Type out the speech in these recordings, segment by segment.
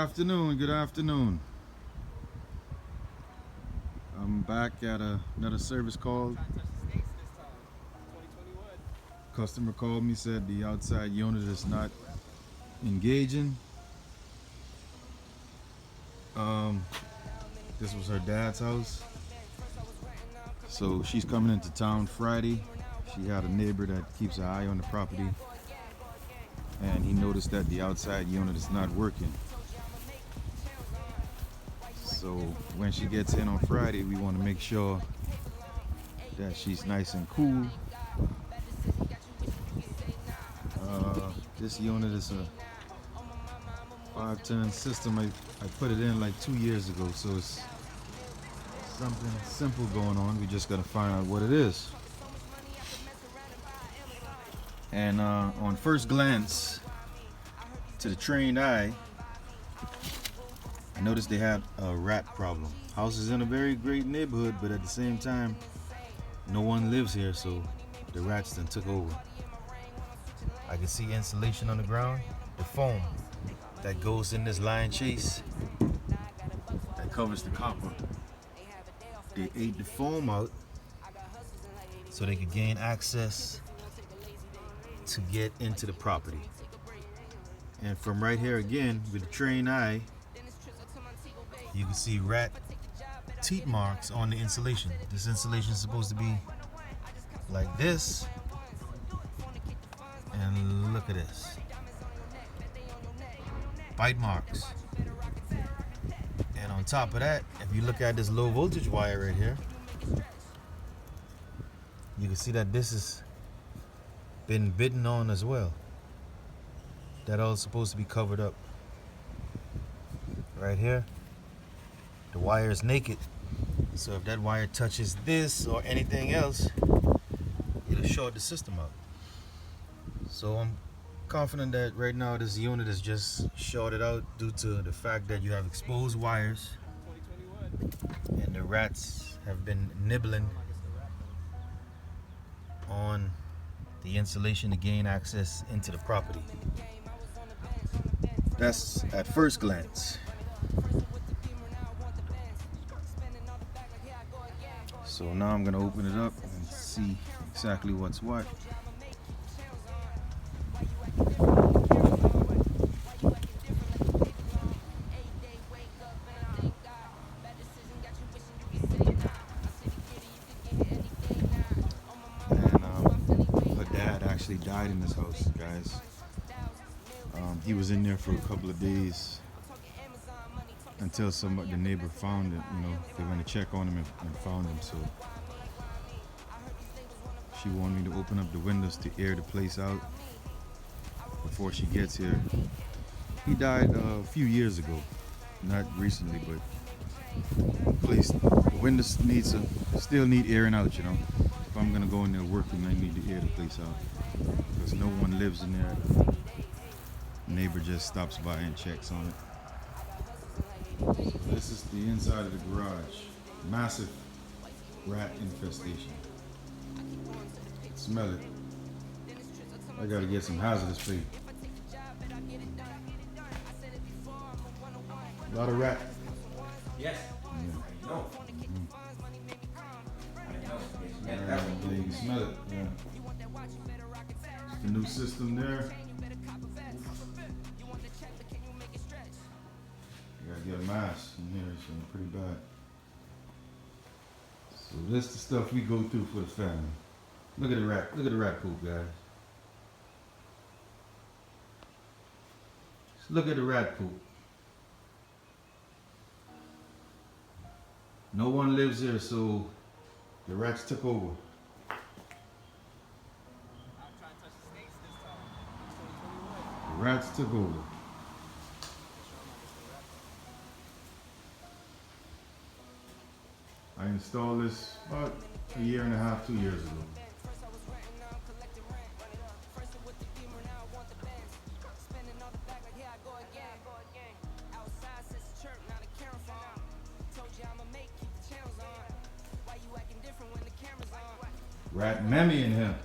afternoon. Good afternoon. I'm back at another service call. Customer called me, said the outside unit is not engaging. Um, this was her dad's house. So she's coming into town Friday. She had a neighbor that keeps an eye on the property, and he noticed that the outside unit is not working. So when she gets in on Friday, we want to make sure that she's nice and cool. This unit is a 5-ton system. I put it in like 2 years ago, so it's something simple going on. We just got to find out what it is. And on first glance, to the trained eye, I noticed they had a rat problem. House is in a very great neighborhood, but at the same time, no one lives here, so the rats then took over. I can see insulation on the ground, the foam that goes in this line chase that covers the copper. They ate the foam out so they could gain access to get into the property. And from right here again, with the trained eye, you can see rat teeth marks on the insulation. This insulation is supposed to be like this. And look at this. Bite marks. And on top of that, if you look at this low voltage wire right here, you can see that this has been bitten on as well. That all supposed to be covered up. Right here, the wire is naked. So if that wire touches this or anything else, it'll short the system out. So I'm confident that right now this unit is just shorted out due to the fact that you have exposed wires and the rats have been nibbling on the insulation to gain access into the property. That's at first glance. So now I'm going to open it up and see exactly what's what. Actually died in this house, guys. He was in there for a couple of days until the neighbor found it. They went to check on him and found him. So she wanted me to open up the windows to air the place out before she gets here. He died a few years ago, not recently, but the windows still need airing out. If I'm gonna go in there working, I need to air the place out because no one lives in there. The neighbor just stops by and checks on it. So this is the inside of the garage. Massive rat infestation. Smell it. I gotta get some hazardous bait. A lot of rat. Yes. Yeah. No. Yeah, you can smell it. Yeah. It's the new system there. You gotta get a mask in here. It's pretty bad. So this is the stuff we go through for the family. Look at the rat. Look at the rat poop, guys. Just look at the rat poop. No one lives here, so the rats took over. The rats took over. I installed this about a year and a half, 2 years ago. Rat Memmy in here.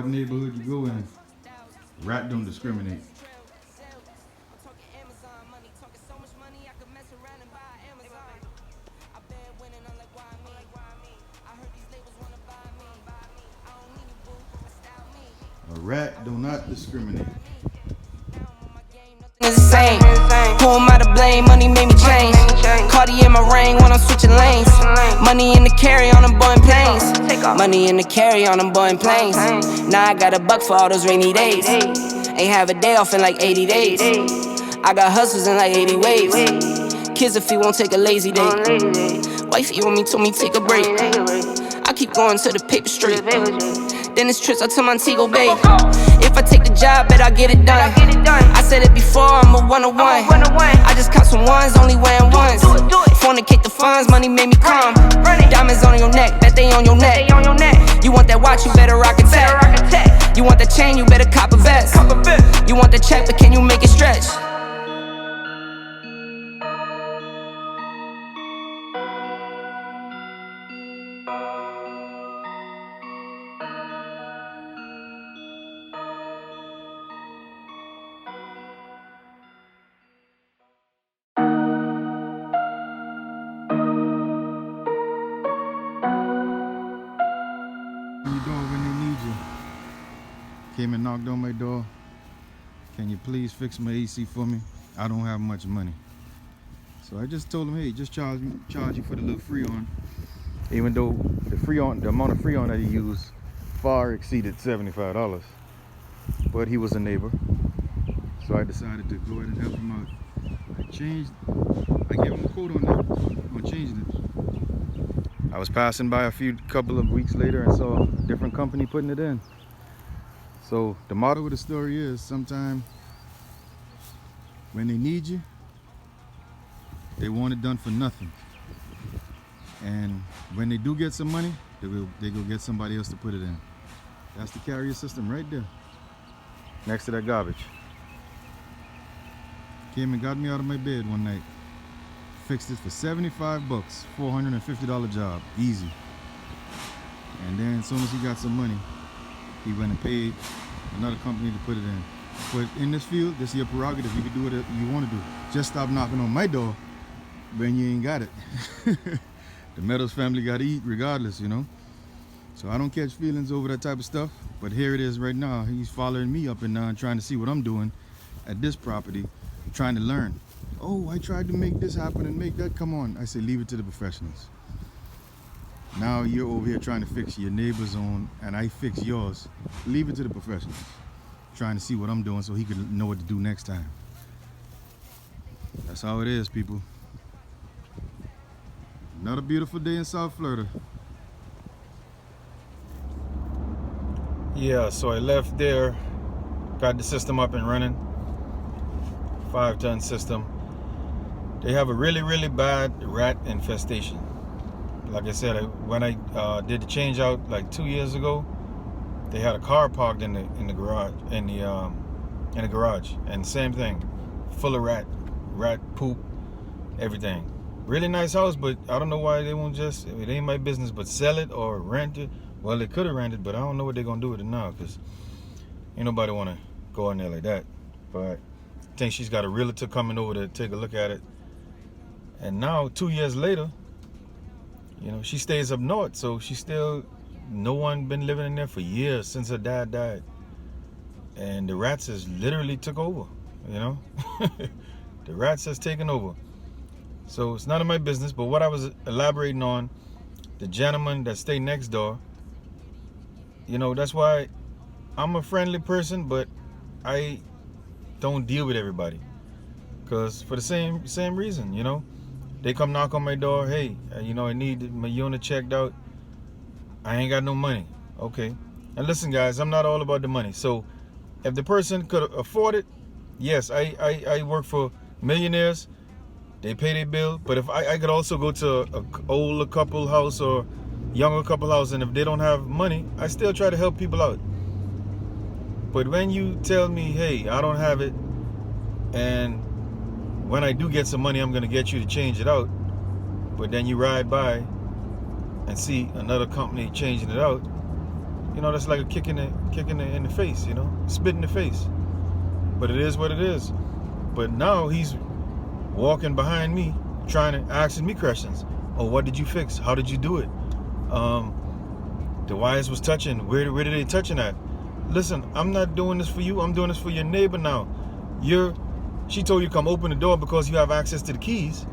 what neighborhood you go in, rat don't discriminate. A rat do not discriminate. Insane. Who am I to blame? Money made me change. Cardi in my ring when I'm switching lanes. Money in the carry on them Boeing planes. Money in the carry on them Boeing planes. Now I got a buck for all those rainy days. Ain't have a day off in like 80 days. I got hustles in like 80 ways. Kids if he won't take a lazy day. Wifey on me told me take a break. I keep going to the paper straight. Then it's trips out to Montego Bay. If I take the job, bet I get it done. I said it before, I'm a one-on-one. I just caught some ones, only wearing ones. Fornicate the funds, money made me come. Diamonds on your neck, bet they on your neck. You want that watch, you better rock a tech. You want that chain, you better cop a vest. You want the check, but can you make it stretch? Came and knocked on my door. Can you please fix my AC for me? I don't have much money. So I just told him, hey, just charge you for the little Freon. Even though the amount of Freon that he used far exceeded $75. But he was a neighbor. So I decided to go ahead and help him out. I gave him a quote on changing it. I was passing by a couple of weeks later and saw a different company putting it in. So the motto of the story is, sometime when they need you, they want it done for nothing. And when they do get some money, they go get somebody else to put it in. That's the carrier system right there, next to that garbage. Came and got me out of my bed one night. Fixed it for 75 bucks, $450 job, easy. And then as soon as he got some money, he went and paid another company to put it in. But in this field, this is your prerogative. You can do what you want to do. Just stop knocking on my door when you ain't got it. The Meadows family got to eat regardless, you know. So I don't catch feelings over that type of stuff. But here it is right now. He's following me up and down, trying to see what I'm doing at this property, trying to learn. Oh, I tried to make this happen and make that. Come on. I say, leave it to the professionals. Now you're over here trying to fix your neighbor's own, and I fix yours. Leave it to the professionals. Trying to see what I'm doing so he can know what to do next time. That's how it is, people. Another beautiful day in South Florida. Yeah, so I left there, got the system up and running. 5-ton system. They have a really, really bad rat infestation. Like I said, when I did the change out like 2 years ago, they had a car parked in the garage, in the garage, and same thing, full of rat poop, everything. Really nice house, but I don't know why they won't just, it ain't my business, but sell it or rent it. Well, they could have rented, but I don't know what they're gonna do with it now, because ain't nobody want to go in there like that. But I think she's got a realtor coming over to take a look at it. And now 2 years later, you know, she stays up north, so she still, no one been living in there for years since her dad died. And the rats has literally took over, you know. The rats has taken over. So it's none of my business, but what I was elaborating on, the gentleman that stayed next door, you know, that's why I'm a friendly person, but I don't deal with everybody. Because for the same reason, you know. They come knock on my door, hey, you know, I need my unit checked out. I ain't got no money. Okay. And listen, guys, I'm not all about the money. So if the person could afford it, yes, I work for millionaires. They pay their bill. But if I could also go to an older couple house or younger couple house, and if they don't have money, I still try to help people out. But when you tell me, hey, I don't have it, and when I do get some money, I'm going to get you to change it out, but then you ride by and see another company changing it out, You know, that's like a kick in the face, you know, spit in the face. But it is what it is. But now he's walking behind me, trying to asking me questions. Oh, what did you fix? How did you do it? The wires was touching. Where did they touching at? Listen, I'm not doing this for you. I'm doing this for your neighbor now. She told you come open the door because you have access to the keys.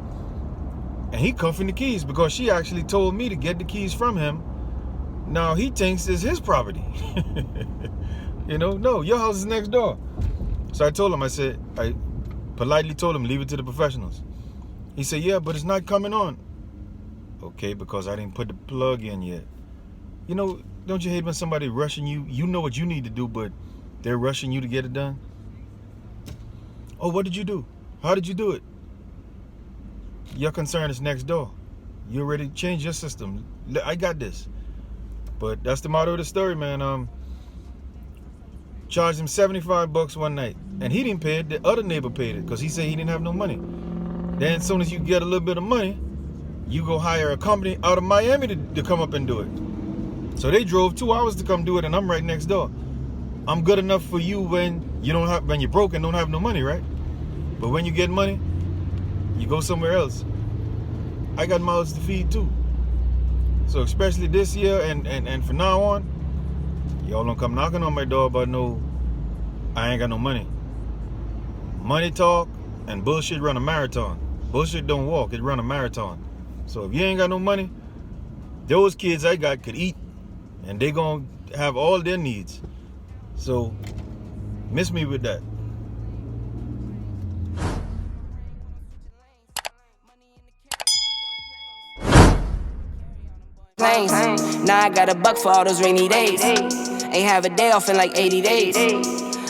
And he cuffing the keys because she actually told me to get the keys from him. Now he thinks it's his property. You know, no, your house is next door. So I told him, I politely told him, leave it to the professionals. He said, yeah, but it's not coming on. Okay, because I didn't put the plug in yet. You know, don't you hate when somebody rushing you? You know what you need to do, but they're rushing you to get it done? Oh, what did you do? How did you do it? Your concern is next door. You already changed your system. I got this. But that's the motto of the story, man. Charged him $75 one night. And he didn't pay it. The other neighbor paid it because he said he didn't have no money. Then as soon as you get a little bit of money, you go hire a company out of Miami to come up and do it. So they drove 2 hours to come do it, and I'm right next door. I'm good enough for you when you're broke and don't have no money, right? But when you get money, you go somewhere else. I got mouths to feed too. So especially this year and from now on, y'all don't come knocking on my door about I ain't got no money. Money talk and bullshit run a marathon. Bullshit don't walk, it run a marathon. So if you ain't got no money, those kids I got could eat and they gonna have all their needs. So miss me with that. Now I got $1 for all those rainy days. Ain't have a day off in like 80 days.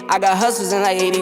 I got hustles in like 80.